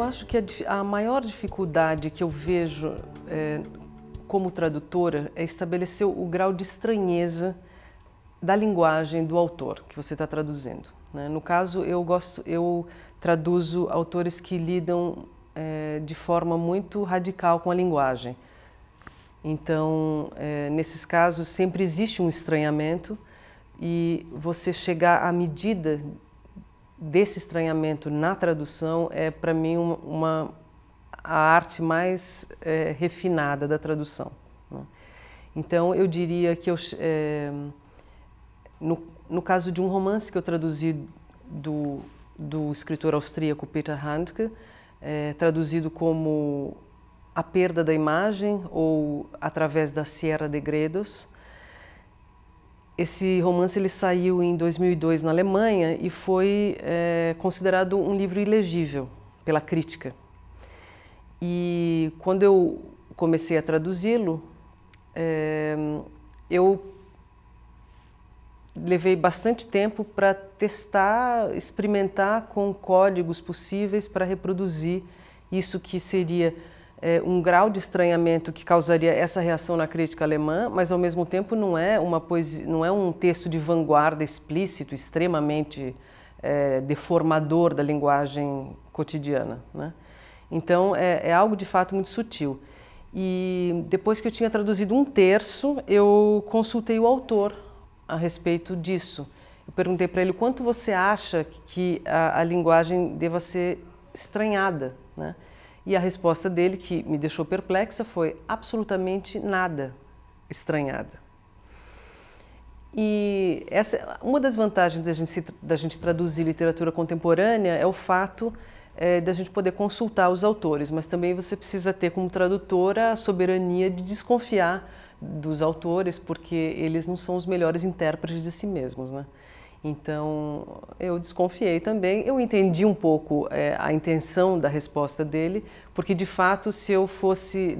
Eu acho que a maior dificuldade que eu vejo como tradutora é estabelecer o grau de estranheza da linguagem do autor que você está traduzindo, né? No caso, eu traduzo autores que lidam de forma muito radical com a linguagem. Então, nesses casos, sempre existe um estranhamento e você chegar à medida desse estranhamento na tradução é, para mim, a arte mais refinada da tradução, né? Então, eu diria que no caso de um romance que eu traduzi do escritor austríaco Peter Handke, traduzido como A Perda da Imagem ou Através da Sierra de Gredos. Esse romance ele saiu em 2002 na Alemanha e foi considerado um livro ilegível pela crítica. E quando eu comecei a traduzi-lo, eu levei bastante tempo para testar, experimentar com códigos possíveis para reproduzir isso que seria um grau de estranhamento que causaria essa reação na crítica alemã, mas ao mesmo tempo não é uma poesia, não é um texto de vanguarda explícito, extremamente deformador da linguagem cotidiana, né? Então é algo de fato muito sutil. E depois que eu tinha traduzido um terço, eu consultei o autor a respeito disso. Eu perguntei para ele o quanto você acha que a linguagem deva ser estranhada, né? E a resposta dele, que me deixou perplexa, foi absolutamente nada estranhada. E uma das vantagens da gente traduzir literatura contemporânea é o fato da gente poder consultar os autores, mas também você precisa ter como tradutora a soberania de desconfiar dos autores, porque eles não são os melhores intérpretes de si mesmos, né? Então, eu desconfiei também. Eu entendi um pouco a intenção da resposta dele, porque, de fato, se eu fosse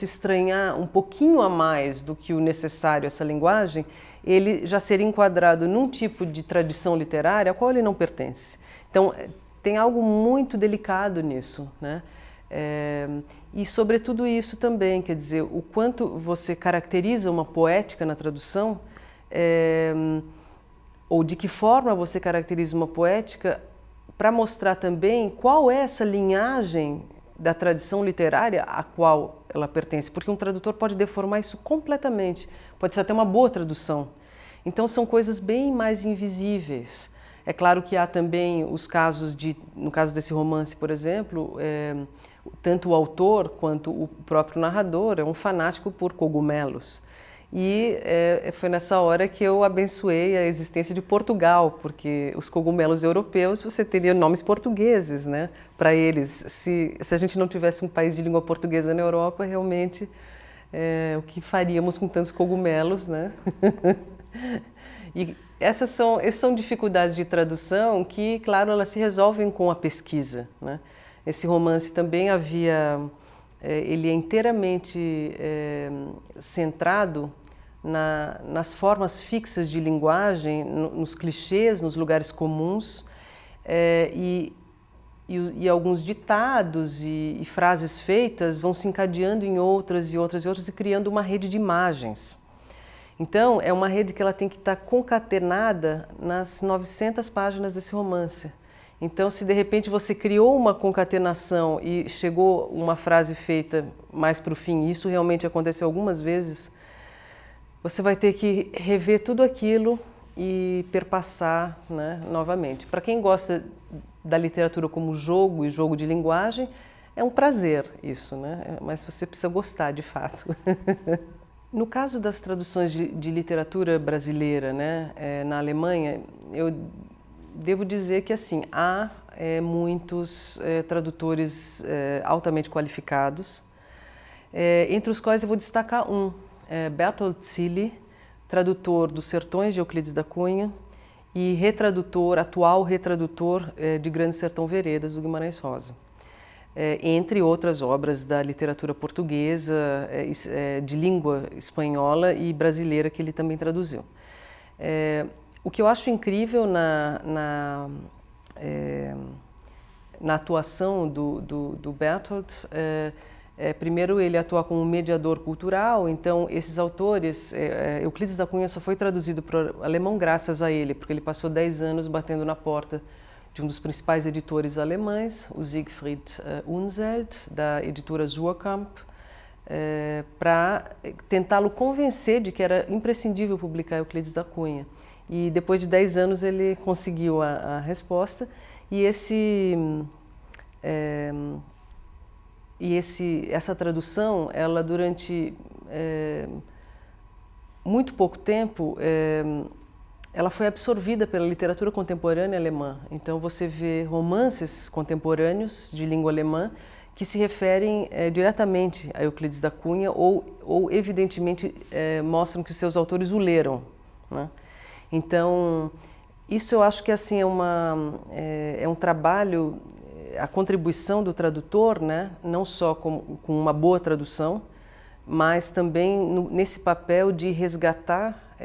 estranhar um pouquinho a mais do que o necessário essa linguagem, ele já seria enquadrado num tipo de tradição literária a qual ele não pertence. Então, tem algo muito delicado nisso, né? E sobre tudo isso também, quer dizer, o quanto você caracteriza uma poética na tradução, ou de que forma você caracteriza uma poética, para mostrar também qual é essa linhagem da tradição literária a qual ela pertence, porque um tradutor pode deformar isso completamente, pode ser até uma boa tradução. Então são coisas bem mais invisíveis. É claro que há também os casos no caso desse romance, por exemplo, tanto o autor quanto o próprio narrador é um fanático por cogumelos. E foi nessa hora que eu abençoei a existência de Portugal, porque os cogumelos europeus você teria nomes portugueses, né, para eles. Se a gente não tivesse um país de língua portuguesa na Europa, realmente o que faríamos com tantos cogumelos, né? E essas são dificuldades de tradução que, claro, elas se resolvem com a pesquisa, né? Esse romance também ele é inteiramente centrado nas formas fixas de linguagem, nos clichês, nos lugares comuns, e alguns ditados e frases feitas vão se encadeando em outras e outras e outras e criando uma rede de imagens. Então, é uma rede que ela tem que estar concatenada nas 900 páginas desse romance. Então, se de repente você criou uma concatenação e chegou uma frase feita mais para o fim, isso realmente aconteceu algumas vezes, você vai ter que rever tudo aquilo e perpassar, né, novamente. Para quem gosta da literatura como jogo e jogo de linguagem, é um prazer isso, né? Mas você precisa gostar de fato. No caso das traduções de literatura brasileira, né, na Alemanha, eu devo dizer que assim, há muitos tradutores altamente qualificados, entre os quais eu vou destacar Bertold Cili, tradutor dos Sertões de Euclides da Cunha e atual retradutor de Grande Sertão Veredas, do Guimarães Rosa. Entre outras obras da literatura portuguesa, de língua espanhola e brasileira que ele também traduziu. O que eu acho incrível na atuação do Bertolt, primeiro ele atua como mediador cultural, então esses autores, Euclides da Cunha só foi traduzido para o alemão graças a ele, porque ele passou 10 anos batendo na porta de um dos principais editores alemães, o Siegfried Unseld, da editora Suhrkamp, para tentá-lo convencer de que era imprescindível publicar Euclides da Cunha. E depois de 10 anos ele conseguiu a resposta, e essa tradução, ela durante muito pouco tempo, ela foi absorvida pela literatura contemporânea alemã. Então você vê romances contemporâneos de língua alemã que se referem diretamente a Euclides da Cunha ou evidentemente mostram que os seus autores o leram, né? Então isso eu acho que assim é um trabalho, a contribuição do tradutor, né? Não só com uma boa tradução, mas também nesse papel de resgatar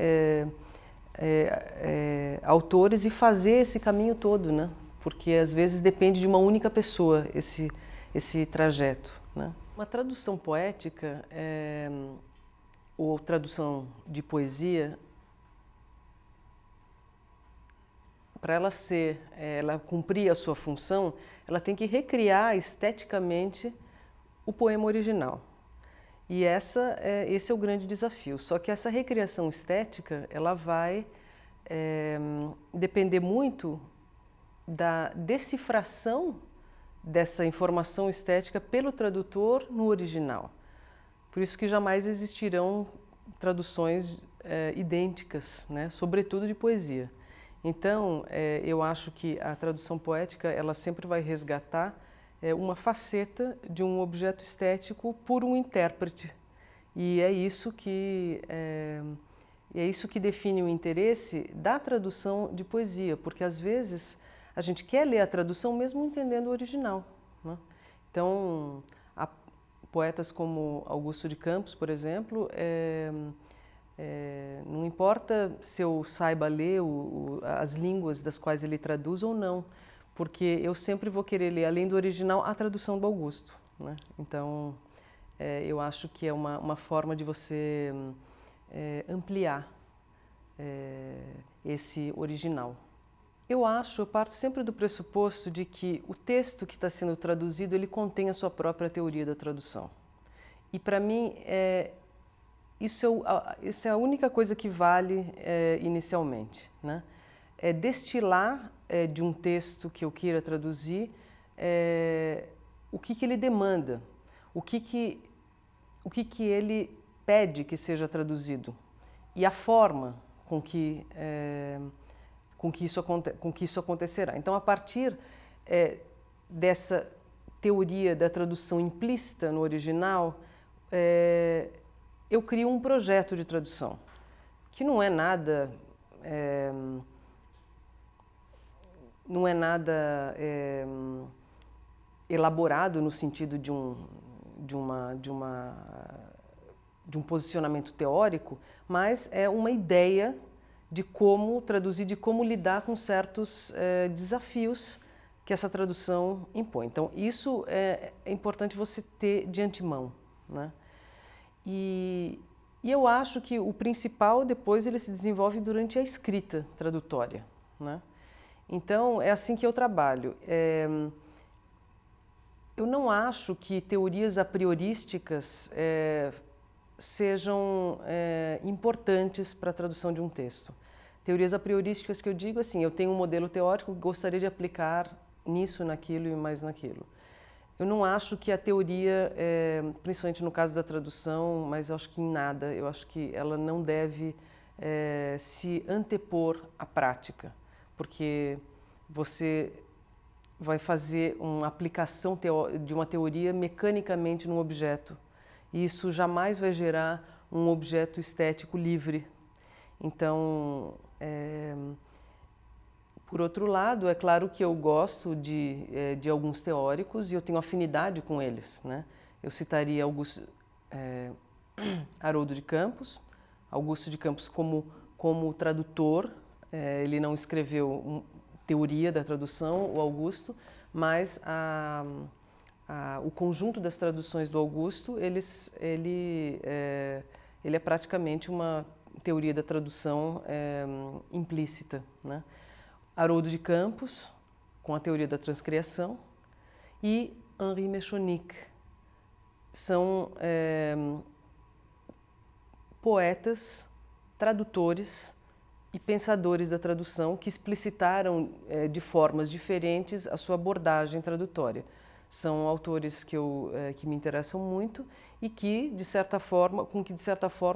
autores e fazer esse caminho todo, né? Porque às vezes depende de uma única pessoa esse trajeto, né? Uma tradução poética ou tradução de poesia, para ela cumprir a sua função, ela tem que recriar esteticamente o poema original. E esse é o grande desafio. Só que essa recriação estética, ela vai depender muito da decifração dessa informação estética pelo tradutor no original. Por isso que jamais existirão traduções idênticas, né? Sobretudo de poesia. Então, eu acho que a tradução poética, ela sempre vai resgatar uma faceta de um objeto estético por um intérprete. E é isso que define o interesse da tradução de poesia, porque às vezes a gente quer ler a tradução mesmo entendendo o original, né? Então, há poetas como Augusto de Campos, por exemplo, não importa se eu saiba ler as línguas das quais ele traduz ou não, porque eu sempre vou querer ler, além do original, a tradução do Augusto, né? Então, eu acho que é uma forma de você ampliar esse original. Eu parto sempre do pressuposto de que o texto que está sendo traduzido, ele contém a sua própria teoria da tradução. E para mim, isso é a única coisa que vale inicialmente, né? É destilar de um texto que eu queira traduzir o que ele demanda, o que ele pede que seja traduzido e a forma com que isso acontecerá. Então, a partir dessa teoria da tradução implícita no original, eu crio um projeto de tradução, que não é nada elaborado no sentido de um posicionamento teórico, mas é uma ideia de como traduzir, de como lidar com certos desafios que essa tradução impõe. Então, isso é importante você ter de antemão, né? E eu acho que o principal depois ele se desenvolve durante a escrita tradutória, né? Então, é assim que eu trabalho. Eu não acho que teorias a priorísticas sejam importantes para a tradução de um texto. Teorias a priorísticas que eu digo assim, eu tenho um modelo teórico que gostaria de aplicar nisso, naquilo e mais naquilo. Eu não acho que a teoria, principalmente no caso da tradução, mas acho que em nada, eu acho que ela não deve se antepor à prática, porque você vai fazer uma aplicação de uma teoria mecanicamente num objeto, e isso jamais vai gerar um objeto estético livre. Então, por outro lado, é claro que eu gosto de alguns teóricos e eu tenho afinidade com eles, né? Eu citaria Haroldo de Campos, Augusto de Campos como tradutor, ele não escreveu teoria da tradução, o Augusto, mas o conjunto das traduções do Augusto, ele é praticamente uma teoria da tradução implícita, né? Haroldo de Campos, com a teoria da transcriação, e Henri Mechonic. São poetas, tradutores e pensadores da tradução que explicitaram de formas diferentes a sua abordagem tradutória. São autores que me interessam muito e que, de certa forma,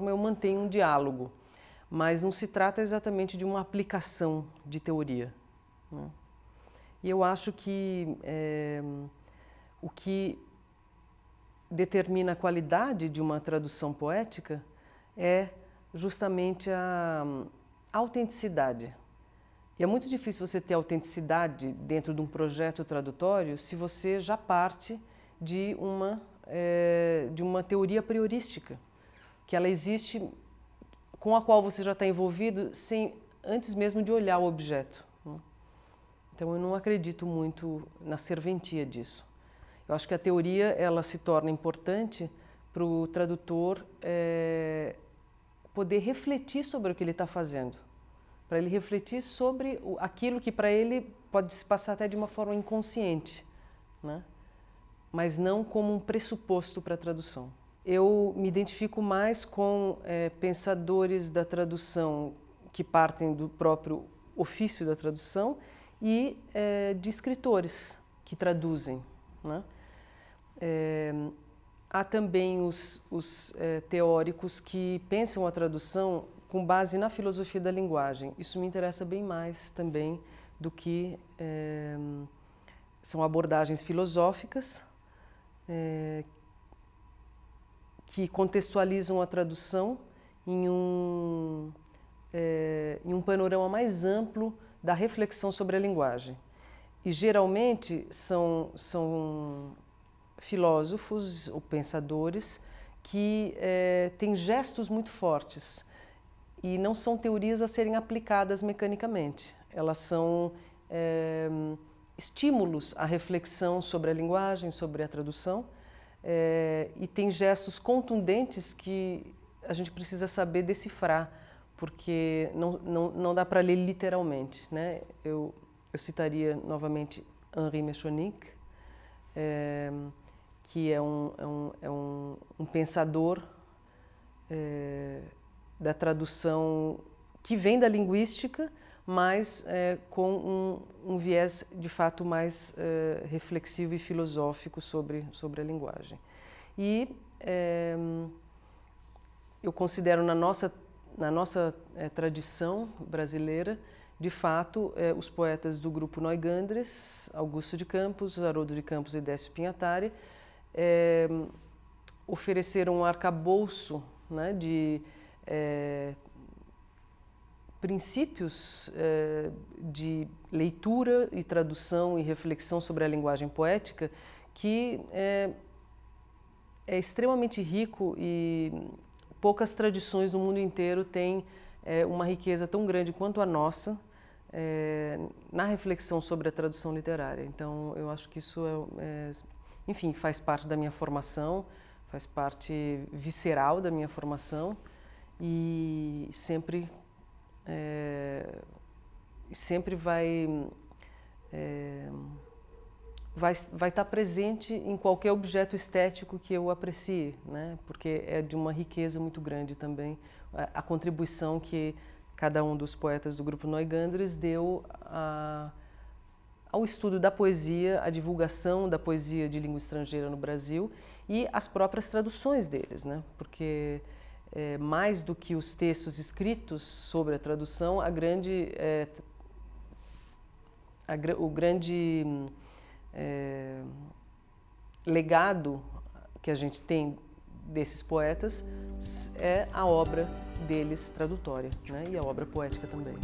eu mantenho um diálogo, mas não se trata exatamente de uma aplicação de teoria, né? E eu acho que o que determina a qualidade de uma tradução poética é justamente a autenticidade. E é muito difícil você ter autenticidade dentro de um projeto tradutório se você já parte de uma teoria priorística, que ela existe, com a qual você já está envolvido antes mesmo de olhar o objeto, né? Então eu não acredito muito na serventia disso. Eu acho que a teoria ela se torna importante para o tradutor poder refletir sobre o que ele está fazendo, para ele refletir sobre aquilo que para ele pode se passar até de uma forma inconsciente, né? Mas não como um pressuposto para a tradução. Eu me identifico mais com pensadores da tradução que partem do próprio ofício da tradução e de escritores que traduzem, né? Há também os teóricos que pensam a tradução com base na filosofia da linguagem. Isso me interessa bem mais também do que são abordagens filosóficas que contextualizam a tradução em um panorama mais amplo da reflexão sobre a linguagem. E geralmente são filósofos ou pensadores que têm gestos muito fortes e não são teorias a serem aplicadas mecanicamente. Elas são estímulos à reflexão sobre a linguagem, sobre a tradução, e tem gestos contundentes que a gente precisa saber decifrar, porque não dá para ler literalmente, né? Eu citaria novamente Henri Mechonic, que é um pensador da tradução que vem da linguística, mas com um viés de fato mais reflexivo e filosófico sobre a linguagem. E eu considero na nossa tradição brasileira, de fato, os poetas do grupo Neugandres, Augusto de Campos, Haroldo de Campos e Décio Pinhatari, ofereceram um arcabouço, né, de princípios de leitura e tradução e reflexão sobre a linguagem poética que é extremamente rico e poucas tradições no mundo inteiro têm uma riqueza tão grande quanto a nossa na reflexão sobre a tradução literária. Então, eu acho que isso enfim, faz parte da minha formação, faz parte visceral da minha formação e sempre vai estar presente em qualquer objeto estético que eu aprecie, né? Porque é de uma riqueza muito grande também a contribuição que cada um dos poetas do grupo Neugandres deu ao estudo da poesia, à divulgação da poesia de língua estrangeira no Brasil e as próprias traduções deles, né? Porque mais do que os textos escritos sobre a tradução, o grande legado que a gente tem desses poetas é a obra deles tradutória, né? E a obra poética também.